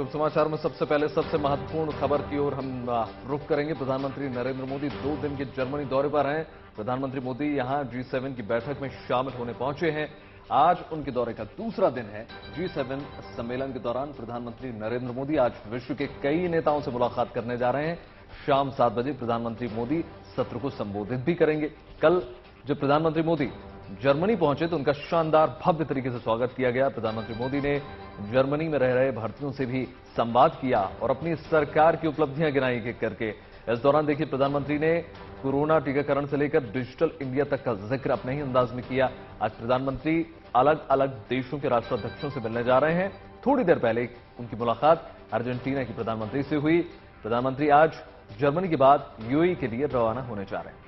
शुभ समाचार में सबसे पहले सबसे महत्वपूर्ण खबर की ओर हम रुख करेंगे। प्रधानमंत्री नरेंद्र मोदी 2 दिन के जर्मनी दौरे पर हैं। प्रधानमंत्री मोदी यहां G7 की बैठक में शामिल होने पहुंचे हैं। आज उनके दौरे का दूसरा दिन है। G7 सम्मेलन के दौरान प्रधानमंत्री नरेंद्र मोदी आज विश्व के कई नेताओं से मुलाकात करने जा रहे हैं। शाम 7 बजे प्रधानमंत्री मोदी सत्र को संबोधित भी करेंगे। कल जब प्रधानमंत्री मोदी जर्मनी पहुंचे तो उनका शानदार भव्य तरीके से स्वागत किया गया। प्रधानमंत्री मोदी ने जर्मनी में रह रहे भारतीयों से भी संवाद किया और अपनी सरकार की उपलब्धियां गिनाई करके। इस दौरान देखिए, प्रधानमंत्री ने कोरोना टीकाकरण से लेकर डिजिटल इंडिया तक का जिक्र अपने ही अंदाज में किया। आज प्रधानमंत्री अलग अलग देशों के राष्ट्राध्यक्षों से मिलने जा रहे हैं। थोड़ी देर पहले उनकी मुलाकात अर्जेंटीना की प्रधानमंत्री से हुई। प्रधानमंत्री आज जर्मनी के बाद यूएई के लिए रवाना होने जा रहे हैं।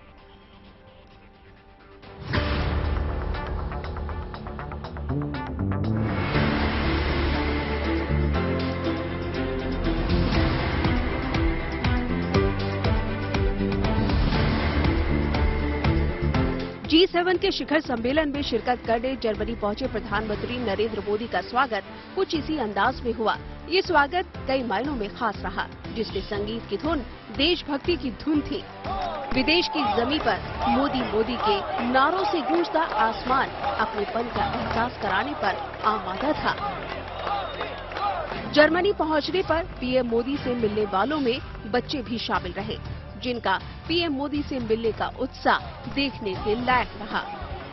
G7 के शिखर सम्मेलन में शिरकत करने जर्मनी पहुंचे प्रधानमंत्री नरेंद्र मोदी का स्वागत कुछ इसी अंदाज में हुआ। ये स्वागत कई मायनों में खास रहा, जिसमें संगीत की धुन देशभक्ति की धुन थी। विदेश की जमीन पर मोदी मोदी के नारों से गूंजता आसमान अपनेपन का एहसास कराने पर आमादा था। जर्मनी पहुंचने पर पीएम मोदी से मिलने वालों में बच्चे भी शामिल रहे, जिनका पीएम मोदी से मिलने का उत्साह देखने के लायक रहा।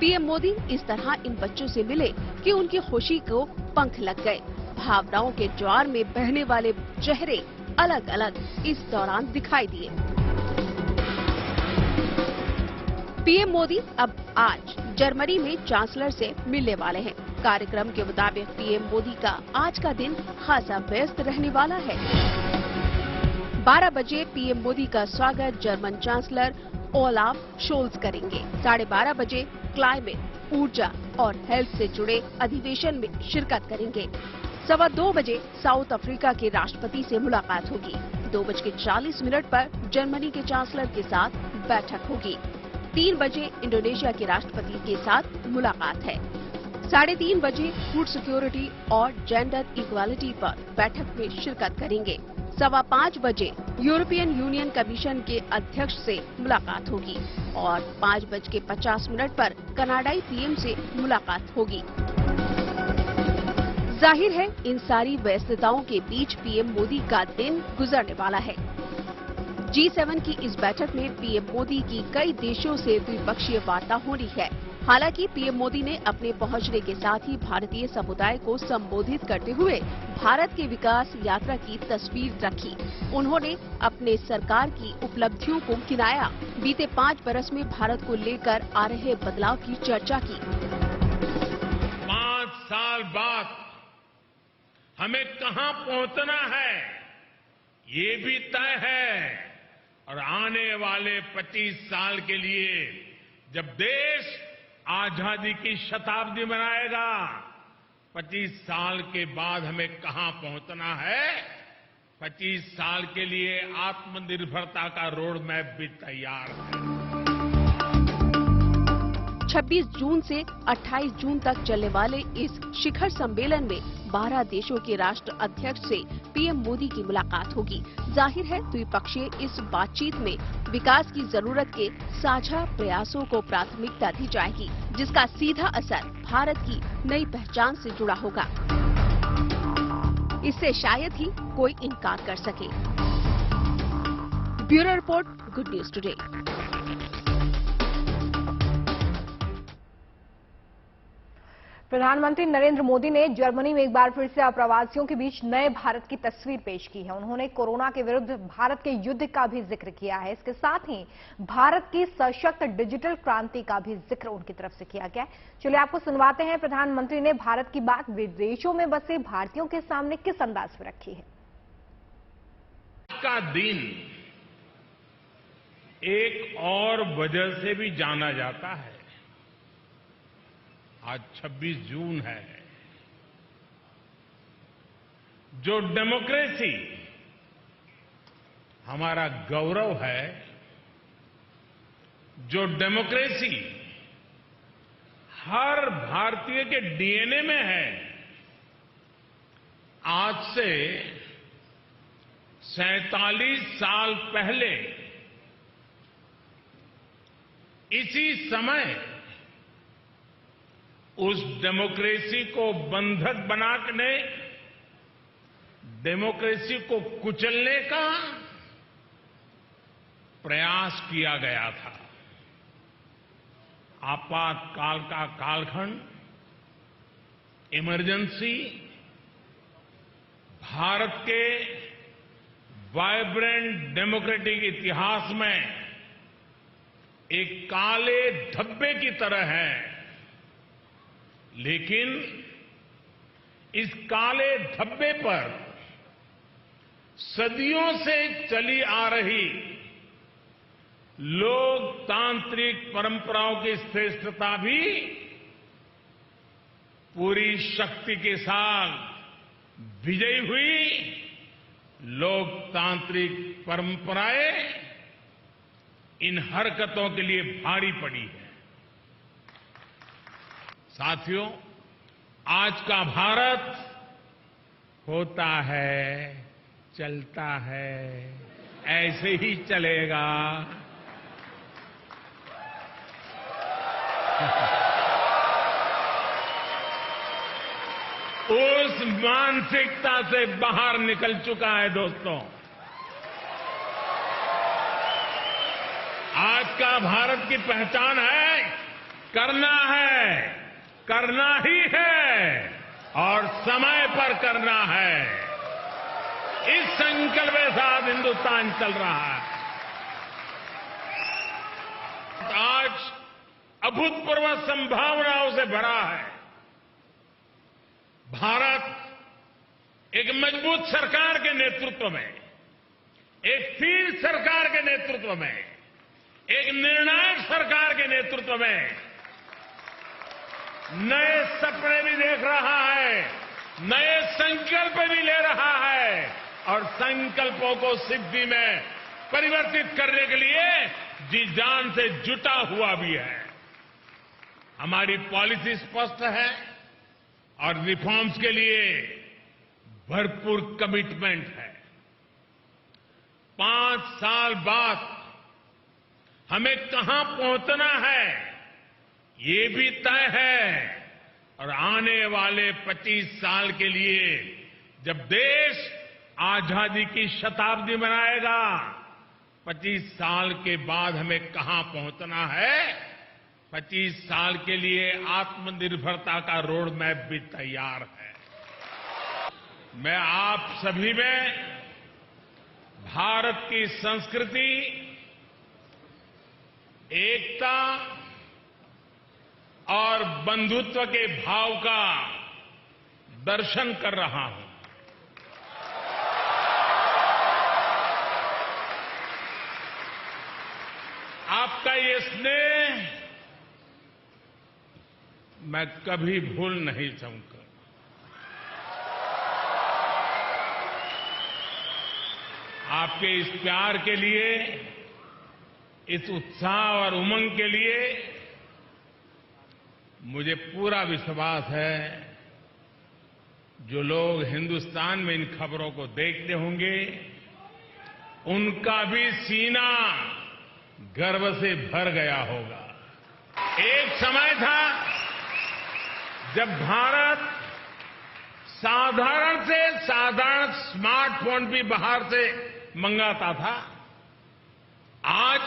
पीएम मोदी इस तरह इन बच्चों से मिले कि उनकी खुशी को पंख लग गए। भावनाओं के ज्वार में बहने वाले चेहरे अलग अलग इस दौरान दिखाई दिए। पीएम मोदी अब आज जर्मनी में चांसलर से मिलने वाले हैं। कार्यक्रम के मुताबिक पीएम मोदी का आज का दिन खासा व्यस्त रहने वाला है। 12 बजे पीएम मोदी का स्वागत जर्मन चांसलर ओलाफ शोल्ज करेंगे। 12:30 बजे क्लाइमेट, ऊर्जा और हेल्थ से जुड़े अधिवेशन में शिरकत करेंगे। 2:15 बजे साउथ अफ्रीका के राष्ट्रपति से मुलाकात होगी। 2:40 पर जर्मनी के चांसलर के साथ बैठक होगी। 3 बजे इंडोनेशिया के राष्ट्रपति के साथ मुलाकात है। 3:30 बजे फूड सिक्योरिटी और जेंडर इक्वालिटी पर बैठक में शिरकत करेंगे। 5:15 बजे यूरोपियन यूनियन कमीशन के अध्यक्ष से मुलाकात होगी और 5:50 पर कनाडाई पीएम से मुलाकात होगी। जाहिर है, इन सारी व्यस्तताओं के बीच पीएम मोदी का दिन गुजरने वाला है। G7 की इस बैठक में पीएम मोदी की कई देशों से द्विपक्षीय वार्ता होनी है। हालांकि पीएम मोदी ने अपने पहुंचने के साथ ही भारतीय समुदाय को संबोधित करते हुए भारत के विकास यात्रा की तस्वीर रखी। उन्होंने अपने सरकार की उपलब्धियों को गिनाया। बीते 5 बरस में भारत को लेकर आ रहे बदलाव की चर्चा की। 5 साल बाद हमें कहां पहुंचना है, ये भी तय है। और आने वाले 25 साल के लिए जब देश आजादी की शताब्दी मनाएगा, 25 साल के बाद हमें कहां पहुंचना है, 25 साल के लिए आत्मनिर्भरता का रोड मैप भी तैयार है। 26 जून से 28 जून तक चलने वाले इस शिखर सम्मेलन में 12 देशों के राष्ट्र अध्यक्ष से पीएम मोदी की मुलाकात होगी। जाहिर है, द्विपक्षीय इस बातचीत में विकास की जरूरत के साझा प्रयासों को प्राथमिकता दी जाएगी, जिसका सीधा असर भारत की नई पहचान से जुड़ा होगा। इससे शायद ही कोई इनकार कर सके। Bureau report, good news today. प्रधानमंत्री नरेंद्र मोदी ने जर्मनी में एक बार फिर से अप्रवासियों के बीच नए भारत की तस्वीर पेश की है। उन्होंने कोरोना के विरुद्ध भारत के युद्ध का भी जिक्र किया है। इसके साथ ही भारत की सशक्त डिजिटल क्रांति का भी जिक्र उनकी तरफ से किया गया। चलिए आपको सुनवाते हैं प्रधानमंत्री ने भारत की बात विदेशों में बसे भारतीयों के सामने किस अंदाज में रखी है। आज का दिन एक और वजह से भी जाना जाता है। आज 26 जून है। जो डेमोक्रेसी हमारा गौरव है, जो डेमोक्रेसी हर भारतीय के डीएनए में है, आज से 47 साल पहले इसी समय उस डेमोक्रेसी को बंधक बनाने, डेमोक्रेसी को कुचलने का प्रयास किया गया था। आपातकाल का कालखंड, इमरजेंसी, भारत के वाइब्रेंट डेमोक्रेटिक इतिहास में एक काले धब्बे की तरह है। लेकिन इस काले धब्बे पर सदियों से चली आ रही लोकतांत्रिक परंपराओं की श्रेष्ठता भी पूरी शक्ति के साथ विजयी हुई। लोकतांत्रिक परंपराएं इन हरकतों के लिए भारी पड़ी है। साथियों, आज का भारत होता है, चलता है, ऐसे ही चलेगा। उस मानसिकता से बाहर निकल चुका है दोस्तों। आज का भारत की पहचान है, करना ही है और समय पर करना है। इस संकल्प के साथ हिंदुस्तान चल रहा है। आज अभूतपूर्व संभावनाओं से भरा है। भारत एक मजबूत सरकार के नेतृत्व में, एक स्थिर सरकार के नेतृत्व में, एक निर्णायक सरकार के नेतृत्व में नए सपने भी देख रहा है, नए संकल्प भी ले रहा है और संकल्पों को सिद्धि में परिवर्तित करने के लिए जी जान से जुटा हुआ भी है। हमारी पॉलिसी स्पष्ट है और रिफॉर्म्स के लिए भरपूर कमिटमेंट है। 5 साल बाद हमें कहां पहुंचना है, ये भी तय है और आने वाले 25 साल के लिए जब देश आजादी की शताब्दी मनाएगा, 25 साल के बाद हमें कहां पहुंचना है, 25 साल के लिए आत्मनिर्भरता का रोड मैप भी तैयार है। मैं आप सभी में भारत की संस्कृति, एकता और बंधुत्व के भाव का दर्शन कर रहा हूं। आपका ये स्नेह मैं कभी भूल नहीं सकूंगा। आपके इस प्यार के लिए, इस उत्साह और उमंग के लिए मुझे पूरा विश्वास है जो लोग हिंदुस्तान में इन खबरों को देखते होंगे, उनका भी सीना गर्व से भर गया होगा। एक समय था जब भारत साधारण से साधारण स्मार्टफोन भी बाहर से मंगाता था। आज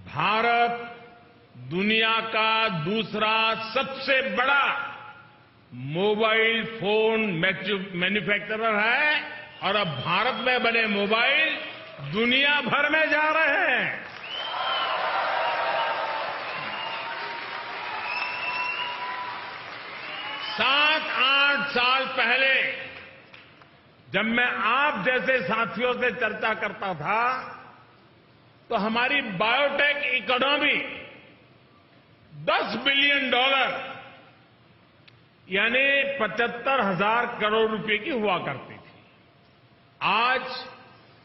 भारत दुनिया का दूसरा सबसे बड़ा मोबाइल फोन मैन्युफैक्चरर है और अब भारत में बने मोबाइल दुनिया भर में जा रहे हैं। सात 8 साल पहले जब मैं आप जैसे साथियों से चर्चा करता था तो हमारी बायोटेक इकोनॉमी $10 बिलियन यानी 75,000 करोड़ रुपए की हुआ करती थी। आज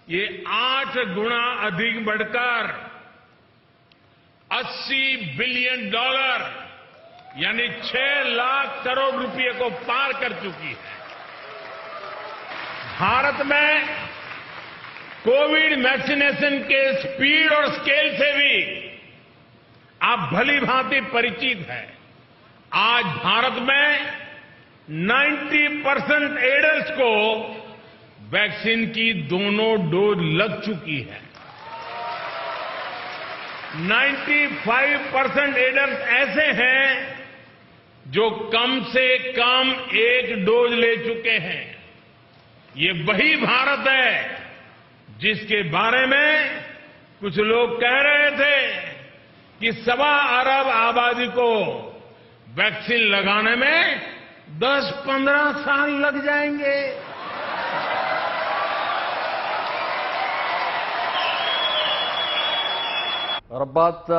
ये 8 गुना अधिक बढ़कर $80 बिलियन यानी 6 लाख करोड़ रुपए को पार कर चुकी है। भारत में कोविड वैक्सीनेशन के स्पीड और स्केल से भी आप भली भांति परिचित हैं। आज भारत में 90% एडल्ट्स को वैक्सीन की दोनों डोज लग चुकी है। 95% एडल्ट्स ऐसे हैं जो कम से कम एक डोज ले चुके हैं। ये वही भारत है जिसके बारे में कुछ लोग कह रहे थे कि 1.25 अरब आबादी को वैक्सीन लगाने में 10-15 साल लग जाएंगे। और अब बात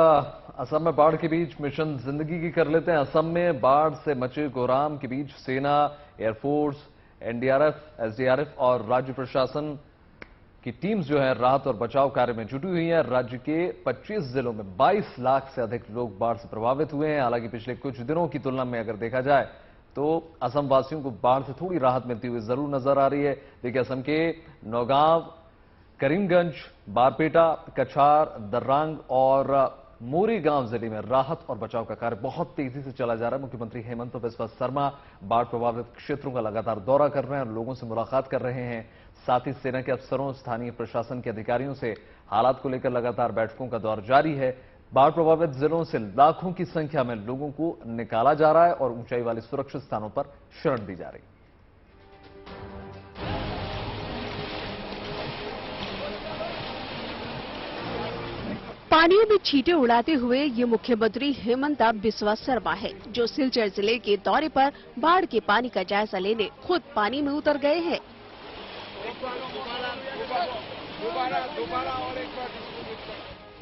असम में बाढ़ के बीच मिशन जिंदगी की कर लेते हैं। असम में बाढ़ से मचे कोहराम के बीच सेना, एयरफोर्स, एनडीआरएफ, एसडीआरएफ और राज्य प्रशासन की टीम्स जो है राहत और बचाव कार्य में जुटी हुई हैं। राज्य के 25 जिलों में 22 लाख से अधिक लोग बाढ़ से प्रभावित हुए हैं। हालांकि पिछले कुछ दिनों की तुलना में अगर देखा जाए तो असम वासियों को बाढ़ से थोड़ी राहत मिलती हुई जरूर नजर आ रही है। देखिए, असम के नौगांव, करीमगंज, बारपेटा, कछार, दर्रांग और मोरीगांव जिले में राहत और बचाव का कार्य बहुत तेजी से चला जा रहा है। मुख्यमंत्री हेमंत बिस्वा शर्मा बाढ़ प्रभावित क्षेत्रों का लगातार दौरा कर रहे हैं और लोगों से मुलाकात कर रहे हैं। साथ ही सेना के अफसरों, स्थानीय प्रशासन के अधिकारियों से हालात को लेकर लगातार बैठकों का दौर जारी है। बाढ़ प्रभावित जिलों से लाखों की संख्या में लोगों को निकाला जा रहा है और ऊंचाई वाले सुरक्षित स्थानों पर शरण दी जा रही है। पानी में छींटे उड़ाते हुए ये मुख्यमंत्री हेमंत बिस्वा शर्मा है, जो सिलचर जिले के दौरे पर बाढ़ के पानी का जायजा लेने खुद पानी में उतर गए हैं।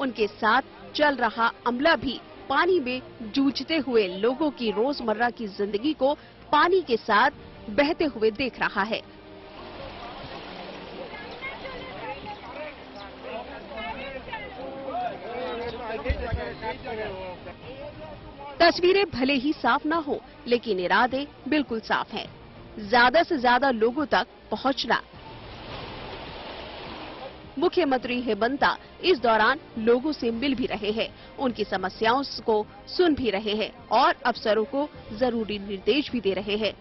उनके साथ चल रहा अमला भी पानी में जूझते हुए लोगों की रोजमर्रा की जिंदगी को पानी के साथ बहते हुए देख रहा है। तस्वीरें भले ही साफ ना हो, लेकिन इरादे बिल्कुल साफ हैं। ज्यादा से ज्यादा लोगों तक पहुंचना। मुख्यमंत्री हेमंता इस दौरान लोगों से मिल भी रहे हैं, उनकी समस्याओं को सुन भी रहे हैं और अफसरों को जरूरी निर्देश भी दे रहे हैं।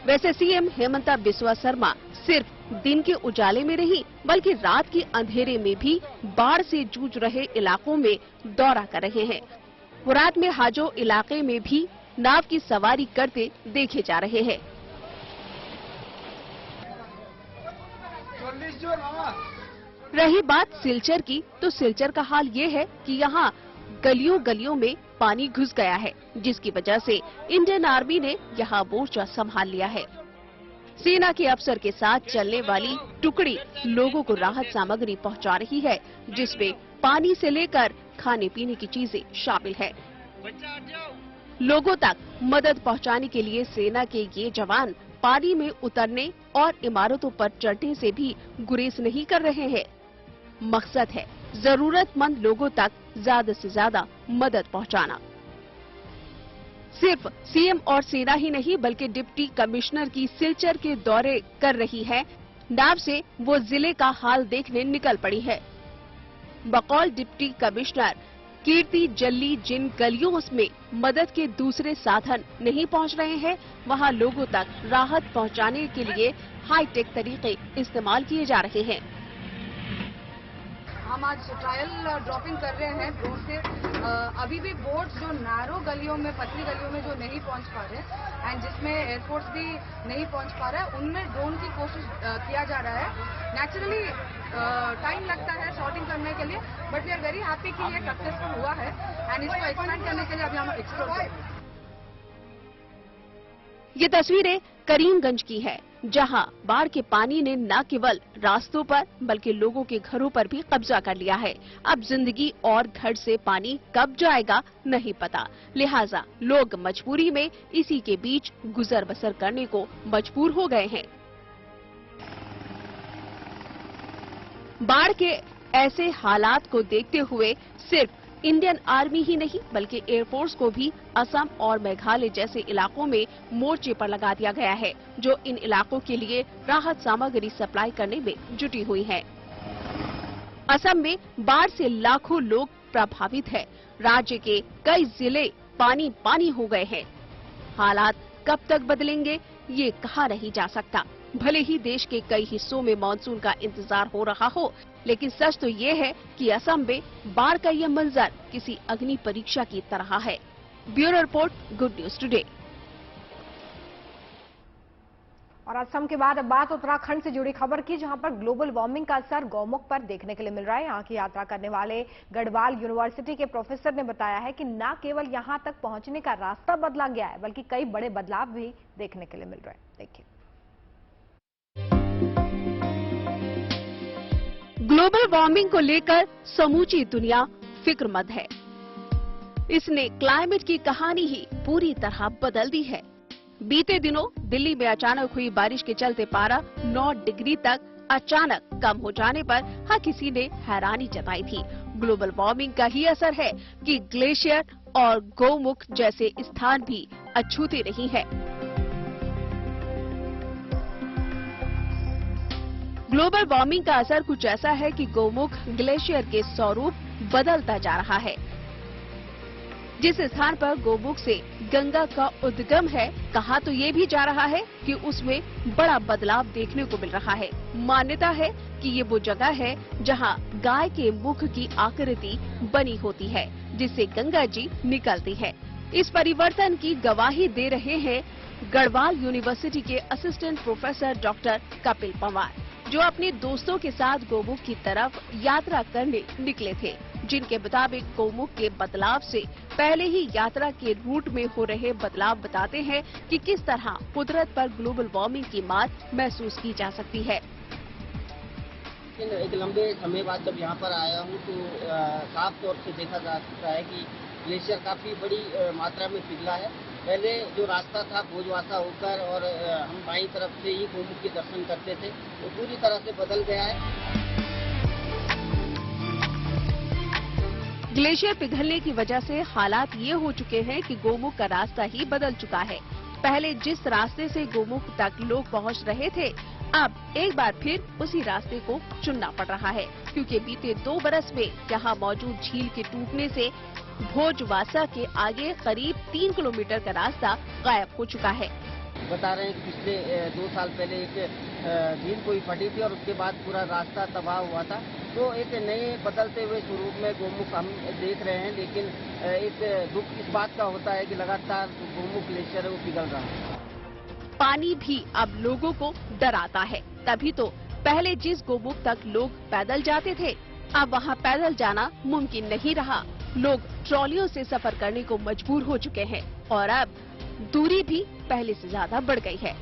वैसे सीएम हेमंता बिस्वा शर्मा सिर्फ दिन के उजाले में नहीं, बल्कि रात के अंधेरे में भी बाढ़ से जूझ रहे इलाकों में दौरा कर रहे हैं। वो रात में हाजो इलाके में भी नाव की सवारी करते देखे जा रहे हैं। रही बात सिलचर की, तो सिलचर का हाल ये है कि यहाँ गलियों गलियों में पानी घुस गया है, जिसकी वजह से इंडियन आर्मी ने यहाँ मोर्चा संभाल लिया है। सेना के अफसर के साथ चलने वाली टुकड़ी लोगों को राहत सामग्री पहुंचा रही है, जिसमें पानी से लेकर खाने पीने की चीजें शामिल है। लोगों तक मदद पहुंचाने के लिए सेना के ये जवान पानी में उतरने और इमारतों पर चढ़ने से भी गुरेज नहीं कर रहे हैं। मकसद है जरूरतमंद लोगों तक ज्यादा से ज्यादा मदद पहुंचाना। सिर्फ सीएम और सेना ही नहीं, बल्कि डिप्टी कमिश्नर की सिलचर के दौरे कर रही है। नाव से वो जिले का हाल देखने निकल पड़ी है। बकौल डिप्टी कमिश्नर कीर्ति जल्ली जिन गलियों में मदद के दूसरे साधन नहीं पहुंच रहे हैं, वहां लोगों तक राहत पहुंचाने के लिए हाईटेक तरीके इस्तेमाल किए जा रहे हैं। हम आज ट्रायल ड्रॉपिंग कर रहे हैं ड्रोन से। अभी भी बोट्स जो नैरो गलियों में, पतली गलियों में जो नहीं पहुंच पा रहे एंड जिसमें एयरफोर्स भी नहीं पहुंच पा रहा है, उनमें ड्रोन की कोशिश किया जा रहा है। नेचुरली टाइम लगता है शॉटिंग करने के लिए, but we are very happy कि ये सक्सेसफुल हुआ है एंड इसको एक्सपेंड करने के लिए अभी हम एक्सप्लोर कर रहे हैं। ये तस्वीरें करीमगंज की है, जहां बाढ़ के पानी ने न केवल रास्तों पर बल्कि लोगों के घरों पर भी कब्जा कर लिया है। अब जिंदगी और घर से पानी कब जाएगा नहीं पता, लिहाजा लोग मजबूरी में इसी के बीच गुजर बसर करने को मजबूर हो गए हैं। बाढ़ के ऐसे हालात को देखते हुए सिर्फ इंडियन आर्मी ही नहीं बल्कि एयरफोर्स को भी असम और मेघालय जैसे इलाकों में मोर्चे पर लगा दिया गया है, जो इन इलाकों के लिए राहत सामग्री सप्लाई करने में जुटी हुई है। असम में बाढ़ से लाखों लोग प्रभावित हैं। राज्य के कई जिले पानी पानी हो गए हैं। हालात कब तक बदलेंगे ये कहा नहीं जा सकता। भले ही देश के कई हिस्सों में मानसून का इंतजार हो रहा हो, लेकिन सच तो ये है कि असम में बाढ़ का ये मंजर किसी अग्नि परीक्षा की तरह है। Bureau report, good news today. और असम के बाद अब बात उत्तराखंड से जुड़ी खबर की, जहां पर ग्लोबल वार्मिंग का असर गौमुख पर देखने के लिए मिल रहा है। यहां की यात्रा करने वाले गढ़वाल यूनिवर्सिटी के प्रोफेसर ने बताया है कि न केवल यहां तक पहुंचने का रास्ता बदला गया है, बल्कि कई बड़े बदलाव भी देखने के लिए मिल रहे हैं। देखिए, ग्लोबल वार्मिंग को लेकर समूची दुनिया फिक्रमंद है। इसने क्लाइमेट की कहानी ही पूरी तरह बदल दी है। बीते दिनों दिल्ली में अचानक हुई बारिश के चलते पारा 9 डिग्री तक अचानक कम हो जाने पर हर किसी ने हैरानी जताई थी। ग्लोबल वार्मिंग का ही असर है कि ग्लेशियर और गौमुख जैसे स्थान भी अछूते नहीं है। ग्लोबल वार्मिंग का असर कुछ ऐसा है कि गौमुख ग्लेशियर के स्वरूप बदलता जा रहा है। जिस स्थान पर गौमुख से गंगा का उद्गम है, कहा तो ये भी जा रहा है कि उसमें बड़ा बदलाव देखने को मिल रहा है। मान्यता है कि ये वो जगह है जहां गाय के मुख की आकृति बनी होती है, जिससे गंगा जी निकलती है। इस परिवर्तन की गवाही दे रहे हैं गढ़वाल यूनिवर्सिटी के assistant professor doctor Kapil Panwar, जो अपने दोस्तों के साथ गौमुख की तरफ यात्रा करने निकले थे, जिनके मुताबिक गौमुख के बदलाव से पहले ही यात्रा के रूट में हो रहे बदलाव बताते हैं कि किस तरह कुदरत पर ग्लोबल वार्मिंग की मार महसूस की जा सकती है। एक लंबे समय बाद जब यहाँ पर आया हूँ तो साफ तौर से देखा जा सकता है कि ग्लेशियर काफी बड़ी मात्रा में पिघला है। पहले जो रास्ता था भोजवासा होकर और हम बाईं तरफ से ही गौमुख के दर्शन करते थे, वो पूरी तरह से बदल गया है। ग्लेशियर पिघलने की वजह से हालात ये हो चुके हैं कि गौमुख का रास्ता ही बदल चुका है। पहले जिस रास्ते से गौमुख तक लोग पहुंच रहे थे, अब एक बार फिर उसी रास्ते को चुनना पड़ रहा है, क्योंकि बीते 2 बरस में यहाँ मौजूद झील के टूटने से भोजवासा के आगे करीब 3 किलोमीटर का रास्ता गायब हो चुका है। बता रहे हैं कि पिछले 2 साल पहले एक झील कोई फटी थी और उसके बाद पूरा रास्ता तबाह हुआ था। तो एक नए बदलते हुए स्वरूप में गौमुख हम देख रहे हैं, लेकिन एक दुख इस बात का होता है कि लगातार गौमुख ग्लेशियर है वो पिघल रहा है। पानी भी अब लोगों को डराता है। तभी तो पहले जिस गौमुख तक लोग पैदल जाते थे, अब वहाँ पैदल जाना मुमकिन नहीं रहा। लोग ट्रॉलियों से सफर करने को मजबूर हो चुके हैं और अब दूरी भी पहले से ज्यादा बढ़ गई है।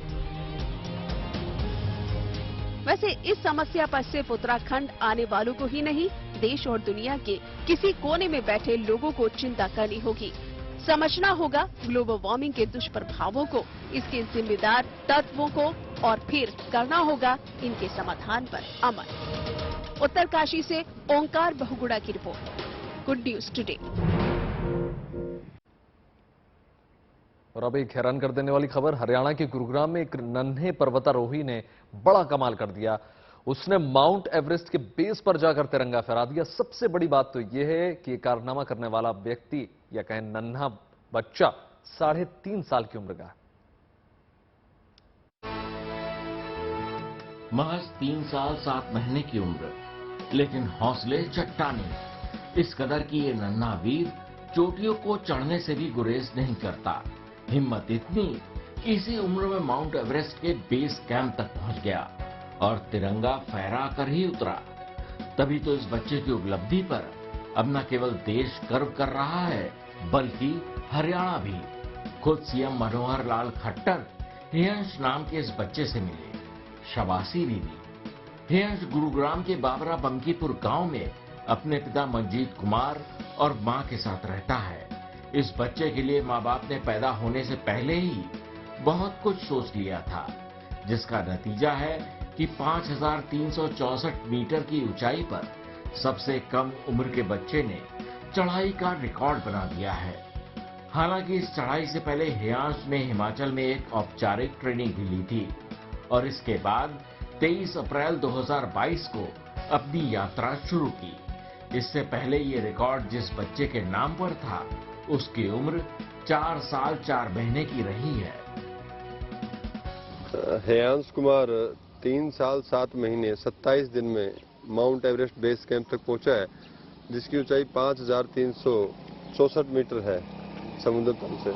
वैसे इस समस्या पर सिर्फ उत्तराखंड आने वालों को ही नहीं, देश और दुनिया के किसी कोने में बैठे लोगों को चिंता करनी होगी। समझना होगा ग्लोबल वार्मिंग के दुष्प्रभावों को, इसके जिम्मेदार तत्वों को, और फिर करना होगा इनके समाधान पर अमल। उत्तरकाशी से ओंकार बहुगुड़ा की रिपोर्ट, गुड न्यूज टुडे। और अब एक हैरान कर देने वाली खबर, हरियाणा के गुरुग्राम में एक नन्हे पर्वतारोही ने बड़ा कमाल कर दिया। उसने माउंट एवरेस्ट के बेस पर जाकर तिरंगा फहरा दिया। सबसे बड़ी बात तो यह है कि कारनामा करने वाला व्यक्ति या कहें नन्हा बच्चा 3.5 साल की उम्र का है। महज 3 साल 7 महीने की उम्र, लेकिन हौसले चट्टानी। इस कदर की ये नन्हा वीर चोटियों को चढ़ने से भी गुरेज नहीं करता। हिम्मत इतनी कि इसी उम्र में माउंट एवरेस्ट के बेस कैंप तक पहुंच गया और तिरंगा फहरा कर ही उतरा। तभी तो इस बच्चे की उपलब्धि पर अब न केवल देश गर्व कर रहा है, बल्कि हरियाणा भी। खुद सीएम मनोहर लाल खट्टर हेयंश नाम के इस बच्चे से मिले। शाबाशी भी दी। हेयंश गुरुग्राम के बाबरा बंकीपुर गांव में अपने पिता मंजीत कुमार और मां के साथ रहता है। इस बच्चे के लिए माँ बाप ने पैदा होने से पहले ही बहुत कुछ सोच लिया था, जिसका नतीजा है कि 5364 मीटर की ऊंचाई पर सबसे कम उम्र के बच्चे ने चढ़ाई का रिकॉर्ड बना दिया है। हालांकि इस चढ़ाई से पहले हेयांश ने हिमाचल में एक औपचारिक ट्रेनिंग भी ली थी और इसके बाद 23 अप्रैल 2022 को अपनी यात्रा शुरू की। इससे पहले ये रिकॉर्ड जिस बच्चे के नाम पर था, उसकी उम्र 4 साल 4 महीने की रही है। हेयांश कुमार 3 साल 7 महीने 27 दिन में माउंट एवरेस्ट बेस कैंप तक पहुंचा है, जिसकी ऊंचाई 5364 मीटर है समुद्र तल से।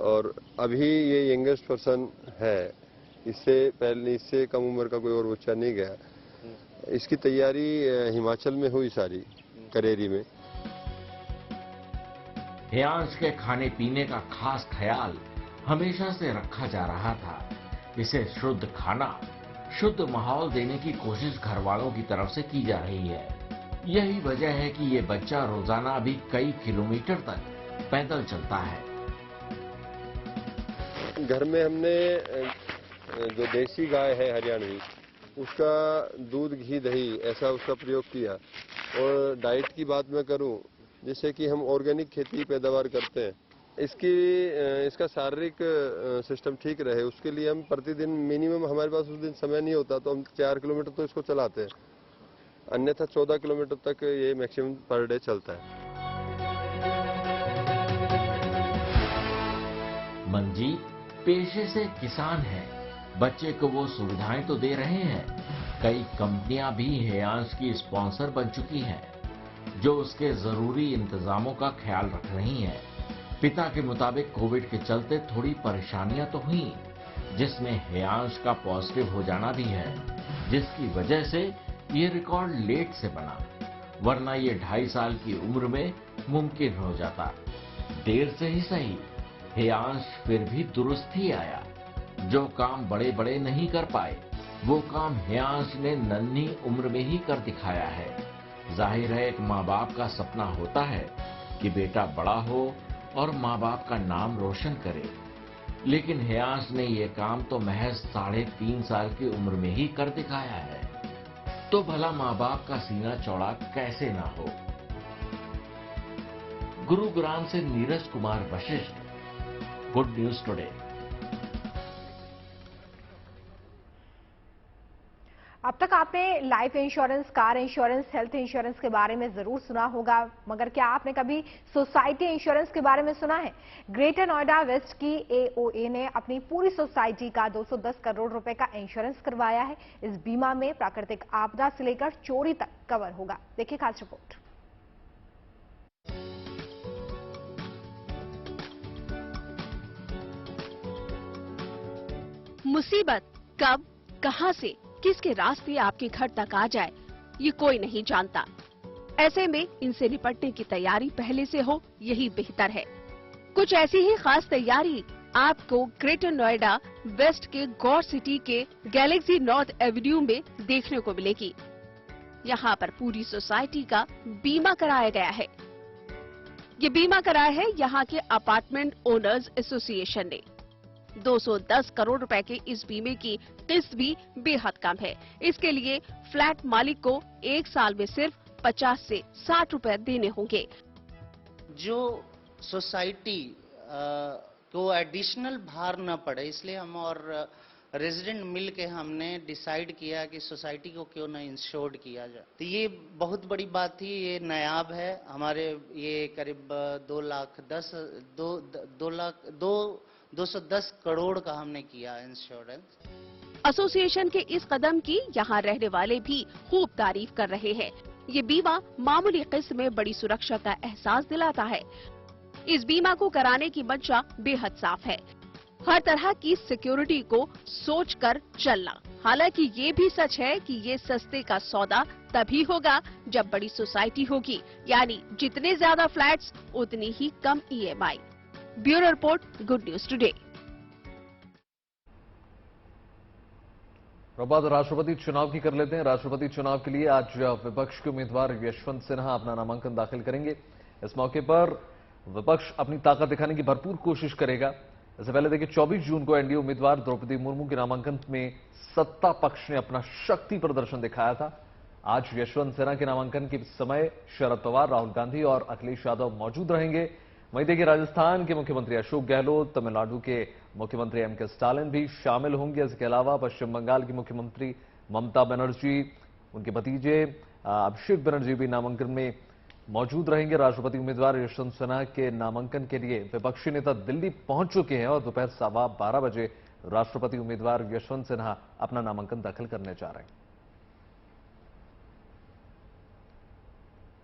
और अभी ये यंगेस्ट पर्सन है, इससे कम उम्र का कोई और बच्चा नहीं गया। इसकी तैयारी हिमाचल में हुई सारी, करेरी में। हेयांश के खाने पीने का खास ख्याल हमेशा से रखा जा रहा था। इसे शुद्ध खाना, शुद्ध माहौल देने की कोशिश घर वालों की तरफ से की जा रही है। यही वजह है कि ये बच्चा रोजाना अभी कई किलोमीटर तक पैदल चलता है। घर में हमने जो देसी गाय है हरियाणवी, उसका दूध, घी, दही ऐसा उसका प्रयोग किया। और डाइट की बात मैं करूं, जिससे कि हम ऑर्गेनिक खेती पैदावार करते हैं, इसका शारीरिक सिस्टम ठीक रहे, उसके लिए हम प्रतिदिन मिनिमम, हमारे पास उस दिन समय नहीं होता तो हम 4 किलोमीटर तो इसको चलाते हैं, अन्यथा 14 किलोमीटर तक ये मैक्सिमम पर डे चलता है। मंजीत पेशे से किसान है। बच्चे को वो सुविधाएं तो दे रहे हैं। कई कंपनियां भी हेयांश की स्पॉन्सर बन चुकी हैं, जो उसके जरूरी इंतजामों का ख्याल रख रही हैं। पिता के मुताबिक कोविड के चलते थोड़ी परेशानियां तो हुई, जिसमें हेयांश का पॉजिटिव हो जाना भी है, जिसकी वजह से ये रिकॉर्ड लेट से बना, वरना ये 2.5 साल की उम्र में मुमकिन हो जाता। देर से ही सही, हेयांश फिर भी दुरुस्त ही आया। जो काम बड़े बड़े नहीं कर पाए, वो काम हेयांश ने नन्ही उम्र में ही कर दिखाया है। जाहिर है, एक माँ बाप का सपना होता है कि बेटा बड़ा हो और माँ बाप का नाम रोशन करे, लेकिन हेयांश ने ये काम तो महज 3.5 साल की उम्र में ही कर दिखाया है। तो भला माँ बाप का सीना चौड़ा कैसे ना हो। गुरुग्राम से Neeraj Kumar Vashishtha, good news today. अब तक आपने life insurance, car insurance, health insurance के बारे में जरूर सुना होगा, मगर क्या आपने कभी सोसाइटी इंश्योरेंस के बारे में सुना है? ग्रेटर नोएडा वेस्ट की एओए ने अपनी पूरी सोसाइटी का 210 करोड़ रुपए का इंश्योरेंस करवाया है। इस बीमा में प्राकृतिक आपदा से लेकर चोरी तक कवर होगा। देखिए खास रिपोर्ट। मुसीबत कब, कहां से, किसके रास्ते आपके घर तक आ जाए, ये कोई नहीं जानता। ऐसे में इनसे निपटने की तैयारी पहले से हो, यही बेहतर है। कुछ ऐसी ही खास तैयारी आपको ग्रेटर नोएडा वेस्ट के गौर सिटी के गैलेक्सी नॉर्थ एवेन्यू में देखने को मिलेगी। यहाँ पर पूरी सोसाइटी का बीमा कराया गया है। ये बीमा कराया है यहाँ के अपार्टमेंट ओनर्स एसोसिएशन ने। 210 करोड़ रुपए के इस बीमे की किस्त भी बेहद कम है। इसके लिए फ्लैट मालिक को 1 साल में सिर्फ 50 से 60 रुपए देने होंगे। जो सोसाइटी को एडिशनल भार न पड़े, इसलिए हम और रेजिडेंट मिल के हमने डिसाइड किया कि सोसाइटी को क्यों न इंश्योर्ड किया जाए। तो ये बहुत बड़ी बात थी, ये नायाब है हमारे। ये करीब 210 करोड़ का हमने किया इंश्योरेंस। एसोसिएशन के इस कदम की यहाँ रहने वाले भी खूब तारीफ कर रहे हैं। ये बीमा मामूली किस्त में बड़ी सुरक्षा का एहसास दिलाता है। इस बीमा को कराने की मंशा बेहद साफ है, हर तरह की सिक्योरिटी को सोचकर चलना। हालांकि ये भी सच है कि ये सस्ते का सौदा तभी होगा जब बड़ी सोसाइटी होगी, यानी जितने ज्यादा फ्लैट्स उतनी ही कम EMI. Bureau report, good news today. बाद राष्ट्रपति चुनाव की कर लेते हैं। राष्ट्रपति चुनाव के लिए आज विपक्ष के उम्मीदवार यशवंत सिन्हा अपना नामांकन दाखिल करेंगे। इस मौके पर विपक्ष अपनी ताकत दिखाने की भरपूर कोशिश करेगा। इससे पहले देखिए, 24 जून को एनडीए उम्मीदवार द्रौपदी मुर्मू के नामांकन में सत्ता पक्ष ने अपना शक्ति प्रदर्शन दिखाया था। आज यशवंत सिन्हा के नामांकन के समय शरद पवार, राहुल गांधी और अखिलेश यादव मौजूद रहेंगे। वहीं देखिए, राजस्थान के मुख्यमंत्री अशोक गहलोत, तमिलनाडु के मुख्यमंत्री एम के स्टालिन भी शामिल होंगे। इसके अलावा पश्चिम बंगाल की मुख्यमंत्री ममता बनर्जी, उनके भतीजे अभिषेक बनर्जी भी नामांकन में मौजूद रहेंगे। राष्ट्रपति उम्मीदवार यशवंत सिन्हा के नामांकन के लिए विपक्षी नेता दिल्ली पहुंच चुके हैं और दोपहर 12:15 बजे राष्ट्रपति उम्मीदवार यशवंत सिन्हा अपना नामांकन दाखिल करने जा रहे हैं।